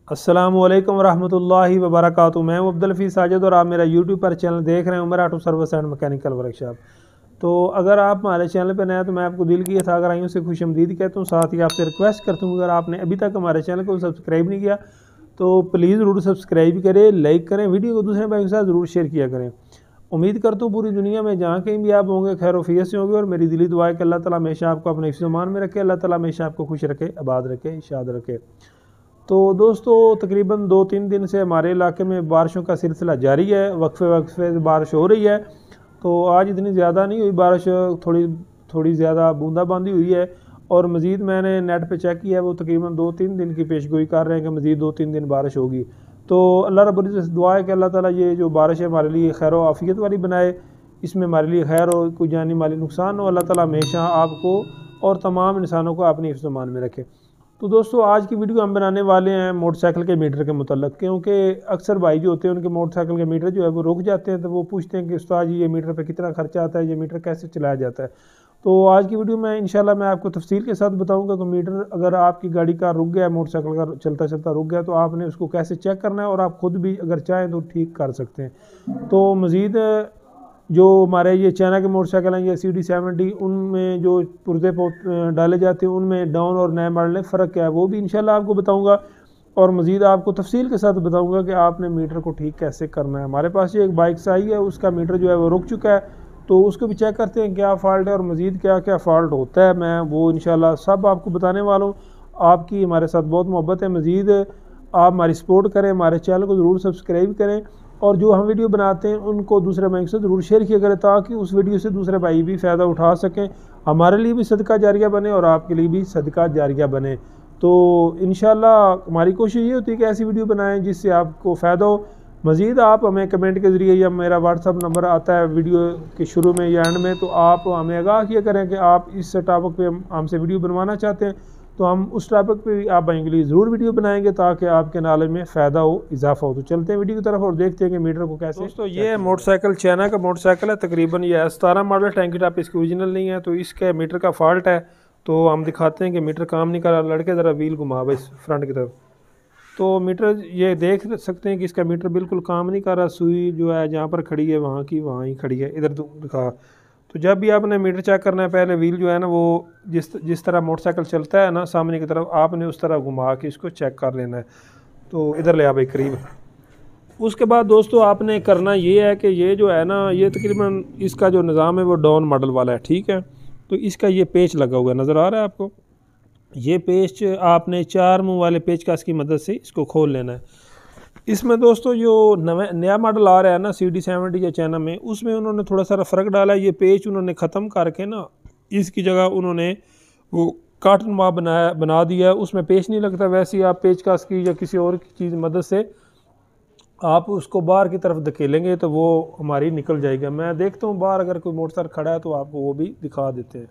अस्सलामुअलैकुम रहमतुल्लाहि व बरकातुहू। मैं हूं अब्दुल हफीज़ साजिद और आप मेरा यूट्यूब पर चैनल देख रहे हैं Umar auto service and mechanical workshop. तो अगर आप हमारे चैनल पर नए हैं तो मैं आपको दिल की यथागराइयों से खुशमदीद कहता हूँ। साथ ही आपसे रिक्वेस्ट करता हूँ, अगर आपने अभी तक हमारे चैनल को सब्सक्राइब नहीं किया तो प्लीज़ ज़रूर सब्सक्राइब करें, लाइक करें, वीडियो को दूसरे भाई के साथ ज़रूर शेयर किया करें। उम्मीद करता हूँ पूरी दुनिया में जहाँ कहीं भी आप होंगे खैर वफियत से होंगे, और मेरी दिली दुआ है कि अल्लाह ताला हमेशा आपको अपने हिफ्ज़-ओ-मान में रखे, अल्लाह ताला हमेशा आपको खुश रखे, आबाद रखे, शाद रखे। तो दोस्तों तकरीबन 2-3 दिन से हमारे इलाके में बारिशों का सिलसिला जारी है, वक्फे वक्फे बारिश हो रही है। तो आज इतनी ज़्यादा नहीं हुई बारिश, थोड़ी ज़्यादा बूंदाबांदी हुई है। और मज़ीद मैंने नेट पे चेक किया है, वो तकरीबन 2-3 दिन की पेशगोई कर रहे हैं कि मज़ीद 2-3 दिन बारिश होगी। तो अल्लाह रब्बुल इज़्ज़त से दुआ है कि अल्लाह ताला ये जो बारिश है हमारे लिए खैर व आफ़ियत वाली बनाए, इसमें हमारे लिए खैर हो, कोई जानी माली नुकसान हो, अल्लाह ताला हमेशा आपको और तमाम इंसानों को अपनी हिफ्ज़-ओ-मान में रखे। तो दोस्तों आज की वीडियो हम बनाने वाले हैं मोटरसाइकिल के मीटर के मुतल्लिक़, क्योंकि अक्सर भाई जो होते हैं उनके मोटरसाइकिल के मीटर जो है वो रुक जाते हैं, तो वो पूछते हैं कि उस्ताद जी ये मीटर पे कितना खर्चा आता है, ये मीटर कैसे चलाया जाता है। तो आज की वीडियो में इंशाल्लाह मैं आपको तफसील के साथ बताऊंगा कि मीटर अगर आपकी गाड़ी का रुक गया, मोटरसाइकिल का चलता चलता रुक गया, तो आपने उसको कैसे चेक करना है, और आप ख़ुद भी अगर चाहें तो ठीक कर सकते हैं। तो मज़ीद जो हमारे ये चाइना के मोटरसाइकिल हैं, ये CD70, उनमें जो पुर्जे डाले जाते हैं उनमें डाउन और नए मॉडल में फ़र्क क्या है वो भी इंशाल्लाह आपको बताऊंगा। और मज़ीद आपको तफसील के साथ बताऊंगा कि आपने मीटर को ठीक कैसे करना है। हमारे पास ये एक बाइक से आई है, उसका मीटर जो है वो रुक चुका है, तो उसको भी चेक करते हैं क्या फ़ॉल्ट है और मज़ीद क्या क्या फ़ॉल्ट होता है। मैं वो इंशाल्लाह सब आपको बताने वाला हूँ। आपकी हमारे साथ बहुत मोहब्बत है, मज़ीद आप हमारी सपोर्ट करें, हमारे चैनल को ज़रूर सब्सक्राइब करें, और जो हम वीडियो बनाते हैं उनको दूसरे भाई से ज़रूर शेयर किया करें, ताकि उस वीडियो से दूसरे भाई भी फ़ायदा उठा सकें, हमारे लिए भी सदका जारिया बने और आपके लिए भी सदका जारिया बने। तो इंशाल्लाह हमारी कोशिश ये होती है कि ऐसी वीडियो बनाएं जिससे आपको फ़ायदा हो। मज़ीद आप हमें कमेंट के ज़रिए, या मेरा व्हाट्सअप नंबर आता है वीडियो के शुरू में या एंड में, तो आप हमें आगाह किया करें कि आप इस टॉपिक पर हमसे वीडियो बनवाना चाहते हैं, तो हम उस टॉपिक पे भी आप भाइयों के लिए ज़रूर वीडियो बनाएंगे ताकि आपके नॉलेज में फ़ायदा हो, इजाफा हो। तो चलते हैं वीडियो की तरफ और देखते हैं कि मीटर को कैसे। दोस्तों ये मोटरसाइकिल चाइना का मोटरसाइकिल है, तकरीबन ये 17 मॉडल, टैंकी टॉप इसकी ओरिजिनल नहीं है, तो इसके मीटर का फॉल्ट है। तो हम दिखाते हैं कि मीटर काम नहीं कर रहा। लड़के ज़रा व्हील घुमा भाई फ्रंट की तरफ, तो मीटर ये देख सकते हैं कि इसका मीटर बिल्कुल काम नहीं कर रहा। सुई जो है जहाँ पर खड़ी है वहाँ की वहाँ ही खड़ी है, इधर दिखा। तो जब भी आपने मीटर चेक करना है, पहले व्हील जो है ना वो जिस तरह मोटरसाइकिल चलता है ना सामने की तरफ, आपने उस तरह घुमा के इसको चेक कर लेना है। तो इधर ले आ भाई करीब। उसके बाद दोस्तों आपने करना ये है कि ये जो है ना, ये तकरीबन इसका जो निज़ाम है वो डाउन मॉडल वाला है, ठीक है। तो इसका ये पेच लगा हुआ नज़र आ रहा है आपको। ये पेच आपने 4 मुँह वाले पेचकस की मदद से इसको खोल लेना है। इसमें दोस्तों जो नया मॉडल आ रहा है ना CD70 या चाइना में, उसमें उन्होंने थोड़ा सा फ़र्क डाला है। ये पेच उन्होंने ख़त्म करके ना इसकी जगह उन्होंने वो कार्टन माँ बना दिया है, उसमें पेच नहीं लगता। वैसे ही आप पेचकस की या किसी और की चीज़ मदद से आप उसको बाहर की तरफ धकेलेंगे तो वो हमारी निकल जाएगा। मैं देखता हूँ बाहर अगर कोई मोटरसाइकिल खड़ा है तो आपको वो भी दिखा देते हैं।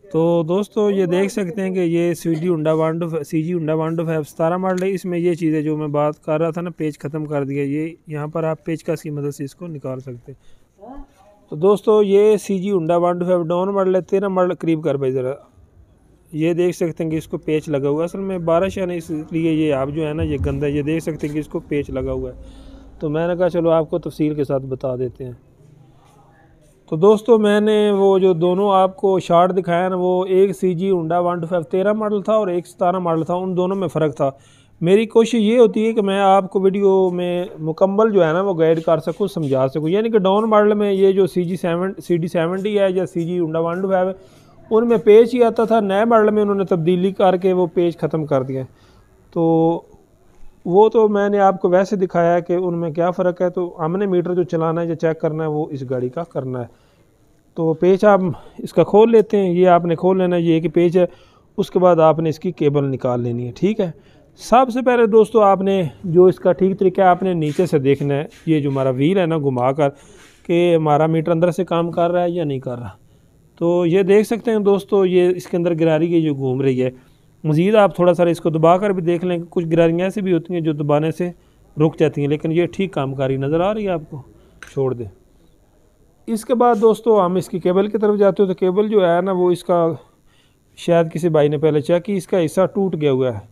तो दोस्तों ये देख सकते हैं कि ये CG Honda 125 17 मॉडल है। इसमें ये चीज़ें जो मैं बात कर रहा था ना, पेच ख़त्म कर दिया। ये यहाँ पर आप पेचकस की मदद से इसको निकाल सकते हैं। तो दोस्तों ये CG Honda 125 डाउन मॉडल है, 13 मॉडल करीब कर भाई ज़रा। ये देख सकते हैं कि इसको पेच लगा हुआ है। असल में बारिश है ना, इसलिए ये आप जो है ना ये गंदा है। ये देख सकते हैं कि इसको पेच लगा हुआ है। तो मैंने कहा चलो आपको तफसील के साथ बता देते हैं। तो दोस्तों मैंने वो जो दोनों आपको शार्ट दिखाया ना, वो एक CG Honda 125 13 मॉडल था और एक 17 मॉडल था, उन दोनों में फ़र्क था। मेरी कोशिश ये होती है कि मैं आपको वीडियो में मुकम्मल जो है ना वो गाइड कर सकूँ, समझा सकूँ। यानी कि डाउन मॉडल में ये जो CD70 है या CG Honda 125 है, उनमें पेच ही आता था। नए मॉडल में उन्होंने तब्दीली करके वो पेच ख़त्म कर दिया। तो वो तो मैंने आपको वैसे दिखाया कि उनमें क्या फ़र्क है। तो हमने मीटर जो चलाना है या चेक करना है वो इस गाड़ी का करना है। तो पेच आप इसका खोल लेते हैं, ये आपने खोल लेना है, ये कि पेच है। उसके बाद आपने इसकी केबल निकाल लेनी है, ठीक है। सबसे पहले दोस्तों आपने जो इसका ठीक तरीका है, आपने नीचे से देखना है ये जो हमारा व्हील है ना घुमा कर, कि हमारा मीटर अंदर से काम कर रहा है या नहीं कर रहा। तो ये देख सकते हैं दोस्तों, ये इसके अंदर गिरारी की जो घूम रही है। मज़ीद आप थोड़ा सा इसको दबा कर भी देख लें, कुछ गिरारियाँ ऐसी भी होती हैं जो दबाने से रुक जाती हैं, लेकिन ये ठीक काम कर रही नज़र आ रही है आपको। छोड़ दें। इसके बाद दोस्तों हम इसकी केबल की तरफ जाते हो। तो केबल जो है ना वो इसका शायद किसी भाई ने पहले चेक की, इसका हिस्सा टूट गया हुआ है।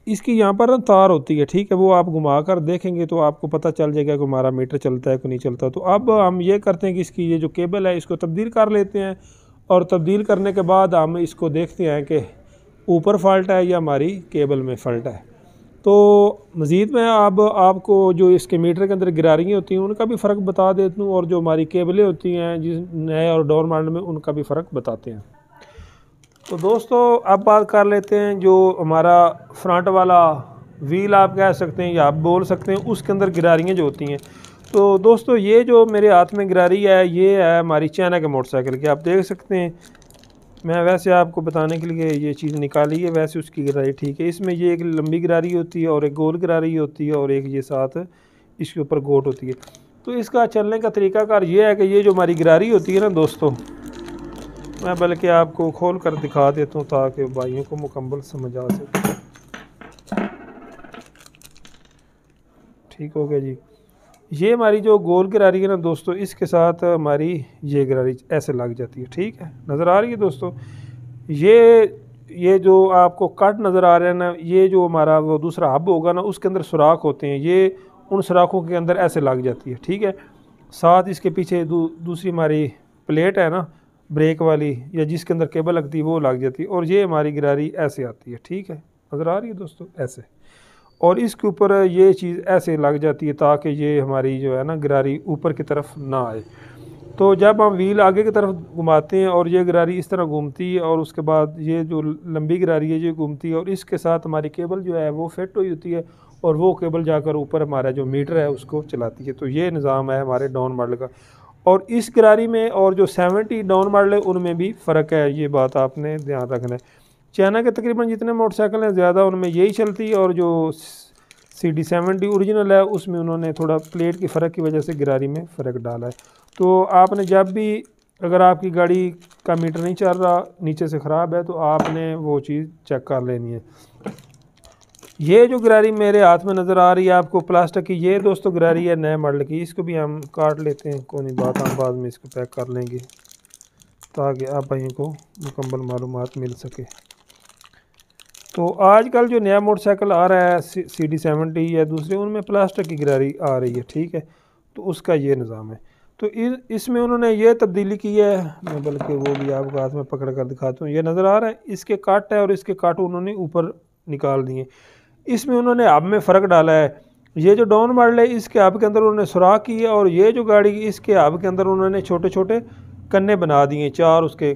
इसकी यहाँ पर ना तार होती है, ठीक है, वो आप घुमा कर देखेंगे तो आपको पता चल जाएगा कि हमारा मीटर चलता है कि नहीं चलता। तो अब हम ये करते हैं कि इसकी ये जो केबल है इसको तब्दील कर लेते हैं, और तब्दील करने के बाद हम इसको देखते हैं कि ऊपर फॉल्ट है या हमारी केबल में फ़ॉल्ट है। तो मज़ीद मैं अब आपको जो इसके मीटर के अंदर गिरारियाँ होती हैं उनका भी फ़र्क बता देता हूँ, और जो हमारी केबलें होती हैं जिस नए और डाउन मॉडल में उनका भी फ़र्क बताते हैं। तो दोस्तों अब बात कर लेते हैं जो हमारा फ्रंट वाला व्हील आप कह सकते हैं या आप बोल सकते हैं, उसके अंदर गिरारियाँ जो होती हैं। तो दोस्तों ये जो मेरे हाथ में गिरारी है ये है हमारी चाइना के मोटरसाइकिल की, आप देख सकते हैं। मैं वैसे आपको बताने के लिए ये चीज़ निकाली है, वैसे उसकी गिरारी ठीक है। इसमें ये एक लंबी गिरारी होती है और एक गोल गिरारी होती है और एक ये साथ इसके ऊपर गोट होती है। तो इसका चलने का तरीकाकार ये है कि ये जो हमारी गिरारी होती है ना दोस्तों, मैं बल्कि आपको खोल कर दिखा देता हूँ ताकि भाइयों को मुकम्मल समझ आ सके। ठीक हो गया जी। ये हमारी जो गोल गिरारी है ना दोस्तों, इसके साथ हमारी ये गिरारी ऐसे लग जाती है, ठीक है, नज़र आ रही है दोस्तों। ये जो आपको कट नज़र आ रहा है ना, ये जो हमारा वो दूसरा हब होगा ना उसके अंदर सुराख होते हैं, ये उन सुराखों के अंदर ऐसे लग जाती है, ठीक है। साथ इसके पीछे दूसरी हमारी प्लेट है ना ब्रेक वाली या जिसके अंदर केबल लगती है वो लग जाती है, और ये हमारी गिरारी ऐसे आती है, ठीक है, नज़र आ रही है दोस्तों ऐसे। और इसके ऊपर ये चीज़ ऐसे लग जाती है ताकि ये हमारी जो है ना गिरारी ऊपर की तरफ ना आए। तो जब हम व्हील आगे की तरफ घुमाते हैं और ये गिरारी इस तरह घूमती है, और उसके बाद ये जो लंबी गिरारी है ये घूमती है, और इसके साथ हमारी केबल जो है वो फिट हुई होती है, और वो केबल जाकर ऊपर हमारा जो मीटर है उसको चलाती है। तो ये निज़ाम है हमारे डाउन मॉडल का। और इस गिरारी में और जो 70 डाउन मॉडल है उनमें भी फ़र्क है, ये बात आपने ध्यान रखना है। चाइना के तकरीबन जितने मोटरसाइकिल हैं ज़्यादा उनमें यही चलती है, और जो CD70 ओरिजिनल है उसमें उन्होंने थोड़ा प्लेट की फ़र्क की वजह से गिरारी में फ़र्क डाला है। तो आपने जब भी अगर आपकी गाड़ी का मीटर नहीं चल रहा, नीचे से ख़राब है, तो आपने वो चीज़ चेक कर लेनी है। ये जो गिरारी मेरे हाथ में नज़र आ रही है आपको प्लास्टिक की, ये दोस्तों गिरारी है नए मॉडल की। इसको भी हम काट लेते हैं, कोई बात, हम बाद में इसको पैक कर लेंगे ताकि आप भाइयों को मुकम्मल मालूमात मिल सके। तो आजकल जो नया मोटरसाइकिल आ रहा है CD70 या दूसरे, उनमें प्लास्टिक की गिरारी आ रही है, ठीक है। तो उसका ये निज़ाम है। तो इसमें उन्होंने ये तब्दीली की है, मैं बल्कि वो भी आपको हाथ में पकड़ कर दिखाता हूँ। ये नज़र आ रहा है, इसके काट है और इसके काट उन्होंने ऊपर निकाल दिए। इसमें उन्होंने हब में फ़र्क डाला है। ये जो डाउन मॉडल है इसके हब के अंदर उन्होंने सुराख की है, और ये जो गाड़ी इसके हब के अंदर उन्होंने छोटे छोटे कन्ने बना दिए, 4 उसके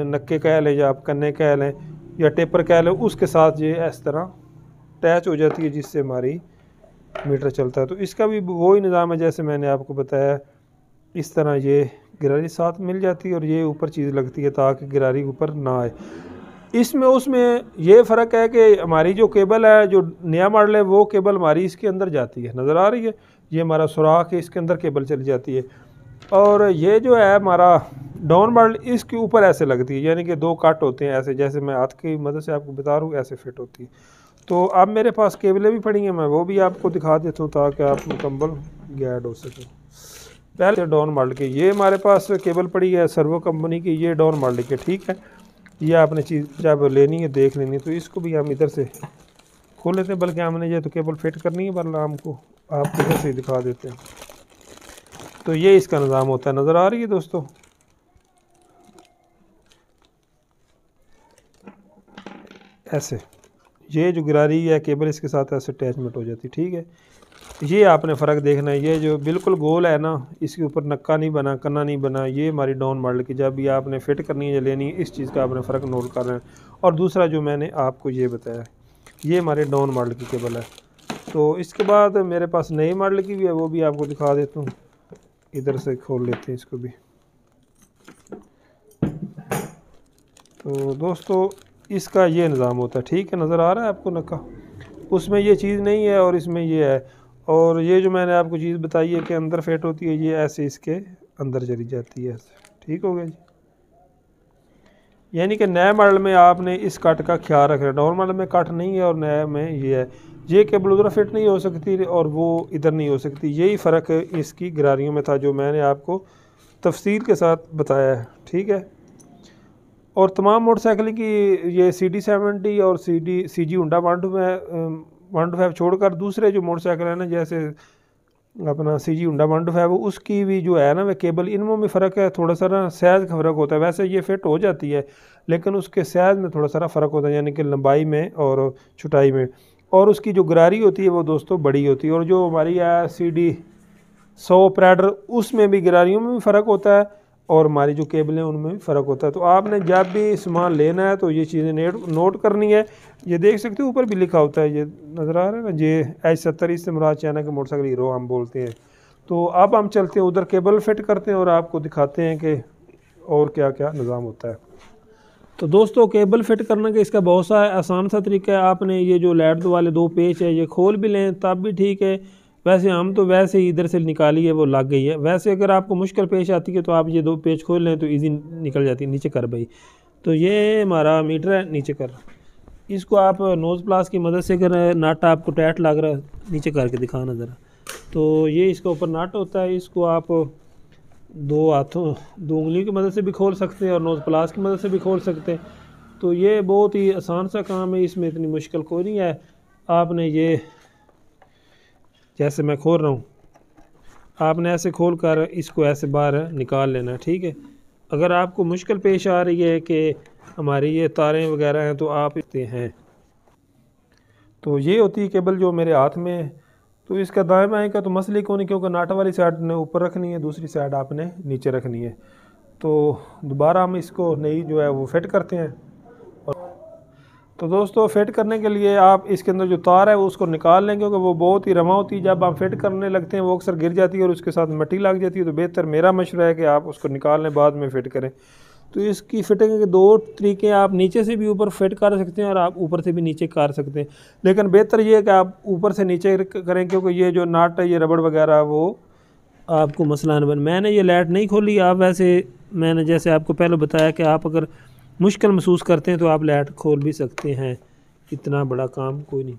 नक्के कह लें या आप कन्ने कह लें या टेपर कह लें, उसके साथ ये इस तरह अटैच हो जाती है जिससे हमारी मीटर चलता है। तो इसका भी वही निज़ाम है जैसे मैंने आपको बताया, इस तरह ये गिरारी साथ मिल जाती है और ये ऊपर चीज़ लगती है ताकि गिरारी ऊपर ना आए। इसमें उसमें ये फ़र्क है कि हमारी जो केबल है, जो नया मॉडल है, वो केबल हमारी इसके अंदर जाती है, नज़र आ रही है, ये हमारा सुराख है, इसके अंदर केबल चली जाती है। और ये जो है हमारा डाउन मॉडल, इसके ऊपर ऐसे लगती है, यानी कि 2 कट होते हैं ऐसे, जैसे मैं हाथ की मदद से आपको बता रहा हूँ, ऐसे फिट होती है। तो अब मेरे पास केबलें भी पड़ी हैं, मैं वो भी आपको दिखा देता हूँ ताकि आप मुकम्मल गाइड हो सके। पहले डाउन मॉडल की ये हमारे पास केबल पड़ी है सर्वो कंपनी की, ये डाउन मॉडल की, ठीक है। ये आपने चीज़ जब लेनी है देख लेनी, तो इसको भी हम इधर से खोल लेते हैं, बल्कि हमने ये तो केबल फिट करनी है, वरना हमको आपको इधर से दिखा देते हैं। तो ये इसका निज़ाम होता है, नज़र आ रही है दोस्तों। ऐसे ये जो गिरारी है केबल इसके साथ ऐसे अटैचमेंट हो जाती है, ठीक है। ये आपने फ़र्क देखना है, ये जो बिल्कुल गोल है ना, इसके ऊपर नक्का नहीं बना, कन्ना नहीं बना, ये हमारी डाउन मॉडल की जब भी आपने फ़िट करनी है या लेनी है, इस चीज़ का आपने फ़र्क नोट करना है। और दूसरा जो मैंने आपको ये बताया, ये हमारे डाउन मॉडल की केबल है। तो इसके बाद मेरे पास नई मॉडल की भी है, वो भी आपको दिखा देता हूँ, इधर से खोल लेते हैं इसको भी। तो दोस्तों इसका ये निज़ाम होता है, ठीक है, नज़र आ रहा है आपको नक्का, उसमें ये चीज़ नहीं है और इसमें ये है। और ये जो मैंने आपको चीज़ बताई है कि अंदर फिट होती है, ये ऐसे इसके अंदर चली जाती है, ठीक हो गया जी। यानी कि नए मॉडल में आपने इस कट का ख्याल रखना है, डाउन मॉडल में कट नहीं है और नए में ये है। ये केबल उधर फिट नहीं हो सकती और वो इधर नहीं हो सकती, यही फ़र्क इसकी गिरारियों में था जो मैंने आपको तफसील के साथ बताया है, ठीक है। और तमाम मोटरसाइकिल की ये CD70 और CG हुंडा 125 छोड़कर दूसरे जो मोटरसाइकिल है ना, जैसे अपना CG हुंडा 125, उसकी भी जो है ना वे केबल, इनमें भी फ़र्क है, थोड़ा सा ना साइज़ का फ़र्क होता है। वैसे ये फिट हो जाती है लेकिन उसके साइज़ में थोड़ा सा फ़र्क होता है, यानी कि लंबाई में और छुटाई में। और उसकी जो गरारी होती है वो दोस्तों बड़ी होती है। और जो हमारी है CD100 प्रेडर, उसमें भी गरारियों में भी फ़र्क होता है और हमारी जो केबलें उनमें भी फ़र्क होता है। तो आपने जब भी सामान लेना है तो ये चीज़ें नोट करनी है। ये देख सकते हो ऊपर भी लिखा होता है, ये नज़र आ रहा है ना, ये H70, इससे मुराद चाइना के मोटरसाइकिल हीरो हम बोलते हैं। तो अब हम चलते हैं उधर, केबल फिट करते हैं और आपको दिखाते हैं कि और क्या क्या निज़ाम होता है। तो दोस्तों केबल फिट करने का इसका बहुत सा आसान सा तरीका है। आपने ये जो लेड वाले 2 पेच है ये खोल भी लें तब भी ठीक है। वैसे हम तो वैसे ही इधर से निकाली है वो लग गई है। वैसे अगर आपको मुश्किल पेश आती है तो आप ये 2 पेच खोल लें तो इजी निकल जाती है। नीचे कर भाई, तो ये हमारा मीटर है, नीचे कर। इसको आप नोज़ प्लास की मदद से, अगर नट आपको टाइट लग रहा है, नीचे करके दिखाना ज़रा। तो ये इसके ऊपर नट होता है, इसको आप 2 हाथों 2 उंगलियों की मदद से भी खोल सकते हैं और नोज़ प्लास की मदद से भी खोल सकते हैं। तो ये बहुत ही आसान सा काम है, इसमें इतनी मुश्किल कोई नहीं है। आपने ये जैसे मैं खोल रहा हूँ, आपने ऐसे खोल कर इसको ऐसे बाहर निकाल लेना है, ठीक है। अगर आपको मुश्किल पेश आ रही है कि हमारी ये तारें वगैरह हैं तो आप इतने हैं। तो ये होती है केबल जो मेरे हाथ में है। तो इसका दाएं बाएं का तो मसले को नहीं, क्योंकि नाट वाली साइड ने ऊपर रखनी है, दूसरी साइड आपने नीचे रखनी है। तो दोबारा हम इसको नई जो है वो फिट करते हैं। तो दोस्तों फिट करने के लिए आप इसके अंदर जो तार है वो उसको निकाल लें, क्योंकि वो बहुत ही रमा होती है। जब आप फिट करने लगते हैं वो अक्सर गिर जाती है और उसके साथ मिट्टी लग जाती है। तो बेहतर मेरा मशवरा है कि आप उसको निकाल लें, बाद में फ़िट करें। तो इसकी फिटिंग के 2 तरीके, आप नीचे से भी ऊपर फिट कर सकते हैं और आप ऊपर से भी नीचे कर सकते हैं। लेकिन बेहतर ये है कि आप ऊपर से नीचे करें, क्योंकि ये जो नाट है, ये रबड़ वगैरह, वो आपको मसला न बन। मैंने ये लाइट नहीं खोली, आप वैसे मैंने जैसे आपको पहले बताया कि आप अगर मुश्किल महसूस करते हैं तो आप लाइट खोल भी सकते हैं, इतना बड़ा काम कोई नहीं।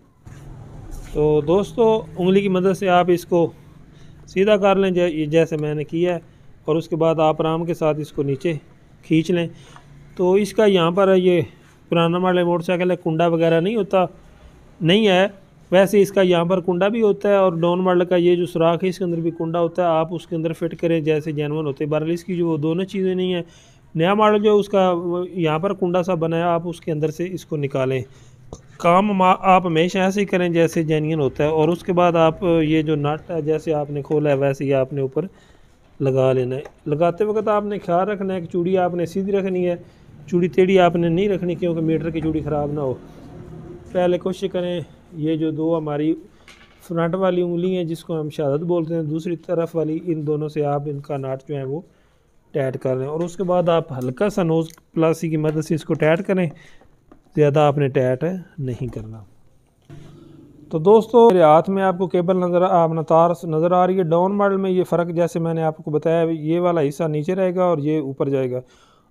तो दोस्तों उंगली की मदद से आप इसको सीधा कर लें जैसे मैंने किया है, और उसके बाद आप आराम के साथ इसको नीचे खींच लें। तो इसका यहाँ पर ये पुराना मॉडल मोटरसाइकिल है, कुंडा वगैरह नहीं होता, नहीं है। वैसे इसका यहाँ पर कुंडा भी होता है और डाउन मॉडल का ये जो सुराख है इसके अंदर भी कुंडा होता है। आप उसके अंदर फिट करें जैसे जेनवन होते हैं। बहरहाल इसकी जो दोनों चीज़ें नहीं है। नया मॉडल जो उसका यहाँ पर कुंडा सा बनाया, आप उसके अंदर से इसको निकालें। काम आप हमेशा ऐसे ही करें जैसे जेन्युइन होता है। और उसके बाद आप ये जो नट है जैसे आपने खोला है वैसे ही आपने ऊपर लगा लेना है। लगाते वक्त आपने ख्याल रखना है कि चूड़ी आपने सीधी रखनी है, चूड़ी टेढ़ी आपने नहीं रखनी, क्योंकि मीटर की चूड़ी ख़राब ना हो। पहले कोशिश करें ये जो 2 हमारी फ्रंट वाली उंगली हैं जिसको हम शहादत बोलते हैं, दूसरी तरफ वाली, इन दोनों से आप इनका नाट जो है वो टाइट कर लें। और उसके बाद आप हल्का सा नोज़ प्लासी की मदद से इसको टाइट करें, ज़्यादा आपने टाइट नहीं करना। तो दोस्तों मेरे हाथ में आपको केबल अपना तार नज़र आ रही है। डाउन मॉडल में ये फ़र्क जैसे मैंने आपको बताया, ये वाला हिस्सा नीचे रहेगा और ये ऊपर जाएगा।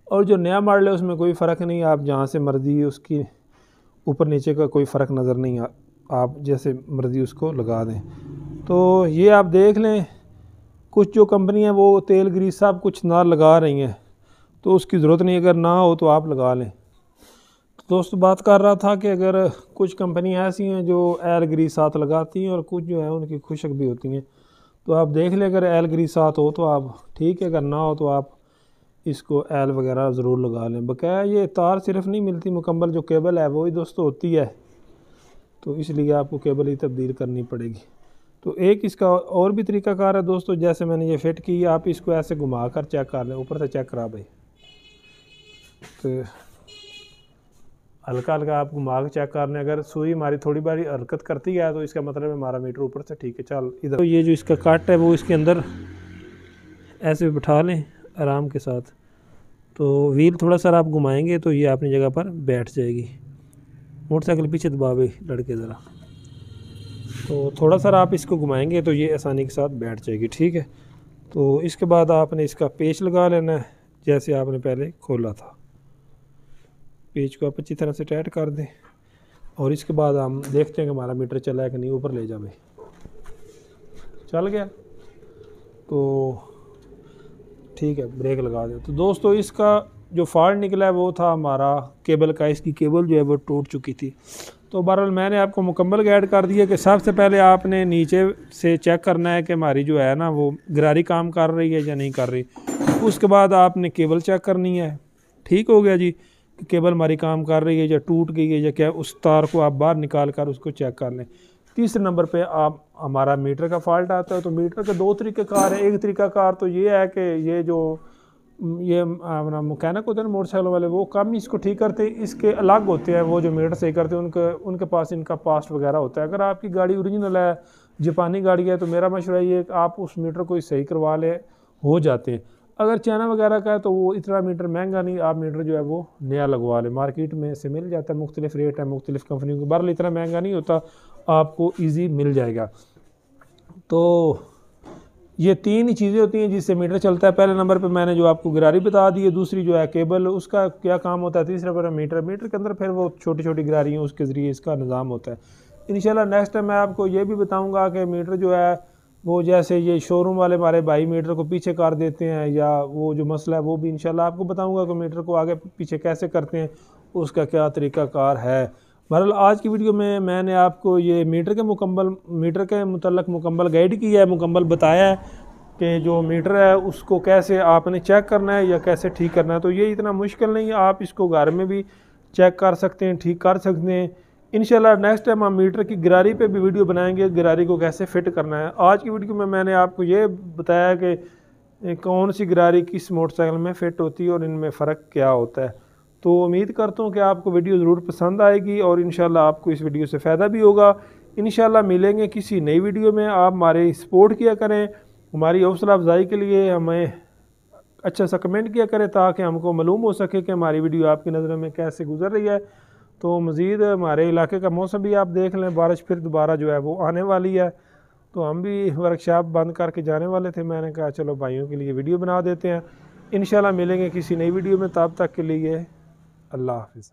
और जो नया मॉडल है उसमें कोई फ़र्क नहीं, आप जहाँ से मर्ज़ी उसकी ऊपर नीचे का कोई फ़र्क नज़र नहीं, आप जैसे मर्ज़ी उसको लगा दें। तो ये आप देख लें, कुछ जो कंपनियाँ वो तेल ग्रीस सब कुछ ना लगा रही हैं, तो उसकी ज़रूरत नहीं, अगर ना हो तो आप लगा लें। तो दोस्तों बात कर रहा था कि अगर कुछ कंपनियाँ ऐसी हैं जो एल ग्रीस साथ लगाती हैं और कुछ जो है उनकी खुशक भी होती हैं। तो आप देख लें, अगर एल ग्रीस साथ हो तो आप ठीक है, अगर ना हो तो आप इसको एल वगैरह ज़रूर लगा लें। बकाया ये तार सिर्फ नहीं मिलती, मुकम्मल जो केबल है वो ही दोस्तों होती है, तो इसलिए आपको केबल ही तब्दील करनी पड़ेगी। तो एक इसका और भी तरीकाकार है दोस्तों, जैसे मैंने ये फिट की, आप इसको ऐसे घुमा कर चेक कर लें, ऊपर से चेक करा भाई। तो हल्का हल्का आप घुमा के चेक कर लें, अगर सुई हमारी थोड़ी बारी हरकत करती है तो इसका मतलब हमारा मीटर ऊपर से ठीक है। चल इधर, तो ये जो इसका कट है वो इसके अंदर ऐसे बिठा लें आराम के साथ। तो व्हील थोड़ा सा आप घुमाएंगे तो ये अपनी जगह पर बैठ जाएगी। मोटरसाइकिल पीछे दबावे लड़के ज़रा, तो थोड़ा सा आप इसको घुमाएंगे तो ये आसानी के साथ बैठ जाएगी, ठीक है। तो इसके बाद आपने इसका पेच लगा लेना है जैसे आपने पहले खोला था। पेच को आप अच्छी तरह से टाइट कर दें और इसके बाद हम देखते हैं कि हमारा मीटर चला है कि नहीं। ऊपर ले जा भाई, चल गया तो ठीक है, ब्रेक लगा दें। तो दोस्तों इसका जो फॉल्ट निकला है वो था हमारा केबल का, इसकी केबल जो है वो टूट चुकी थी। तो बहरहाल मैंने आपको मुकम्मल गाइड कर दिया कि सबसे पहले आपने नीचे से चेक करना है कि हमारी जो है ना वो गरारी काम कर रही है या नहीं कर रही। उसके बाद आपने केबल चेक करनी है, ठीक हो गया जी, कि केबल हमारी काम कर रही है या टूट गई है या क्या, उस तार को आप बाहर निकाल कर उसको चेक कर लें। तीसरे नंबर पे आप हमारा मीटर का फॉल्ट आता है। तो मीटर के दो तरीक़ेकार है। एक तरीक़ाकार तो ये है कि ये अपना मकैनिक होते हैं ना मोटरसाइकिल वाले, वो कम इसको ठीक करते हैं, इसके अलग होते हैं वो जो मीटर सही करते हैं, उनके पास इनका पास्ट वगैरह होता है। अगर आपकी गाड़ी ओरिजिनल है, जापानी गाड़ी है, तो मेरा मशवरा ये है कि आप उस मीटर को सही करवा ले, हो जाते हैं। अगर चाइना वगैरह का है तो वो इतना मीटर महंगा नहीं, आप मीटर जो है वो नया लगवा लें, मार्केट में से मिल जाता है, मुख्तलिफ रेट है मुख्तलिफ कंपनियों के, बहरहाल इतना महंगा नहीं होता, आपको ईजी मिल जाएगा। तो ये तीन ही चीज़ें होती हैं जिससे मीटर चलता है। पहले नंबर पे मैंने जो आपको गरारी बता दी है, दूसरी जो है केबल, उसका क्या काम होता है, तीसरा पर मीटर के अंदर फिर वो छोटी छोटी गरारियाँ, उसके ज़रिए इसका निज़ाम होता है। इंशाल्लाह नेक्स्ट टाइम मैं आपको ये भी बताऊँगा कि मीटर जो है वो जैसे ये शोरूम वाले हमारे भाई मीटर को पीछे कर देते हैं, या वो जो मसला है वो भी इंशाल्लाह आपको बताऊँगा कि मीटर को आगे पीछे कैसे करते हैं, उसका क्या तरीक़ाकार है। बहरहाल आज की वीडियो में मैंने आपको ये मीटर के मुतल्लक मुकम्मल गाइड किया है, मुकम्मल बताया है कि जो मीटर है उसको कैसे आपने चेक करना है या कैसे ठीक करना है। तो ये इतना मुश्किल नहीं है, आप इसको घर में भी चेक कर सकते हैं, ठीक कर सकते हैं। इंशाल्लाह नेक्स्ट टाइम हम मीटर की गरारी पे भी वीडियो बनाएंगे, गरारी को कैसे फ़िट करना है। आज की वीडियो में मैंने आपको ये बताया कि कौन सी गरारी किस मोटरसाइकिल में फ़िट होती है और इनमें फ़र्क क्या होता है। तो उम्मीद करता हूँ कि आपको वीडियो ज़रूर पसंद आएगी और इंशाल्लाह आपको इस वीडियो से फ़ायदा भी होगा। इंशाल्लाह मिलेंगे किसी नई वीडियो में। आप हमारे सपोर्ट किया करें, हमारी हौसला अफजाई के लिए हमें अच्छा सा कमेंट किया करें, ताकि हमको मालूम हो सके कि हमारी वीडियो आपकी नज़र में कैसे गुजर रही है। तो मज़ीद हमारे इलाके का मौसम भी आप देख लें, बारिश फिर दोबारा जो है वो आने वाली है। तो हम भी वर्कशॉप बंद करके जाने वाले थे, मैंने कहा चलो भाइयों के लिए वीडियो बना देते हैं। इंशाल्लाह मिलेंगे किसी नई वीडियो में, तब तक के लिए अल्लाह हाफ़िज़।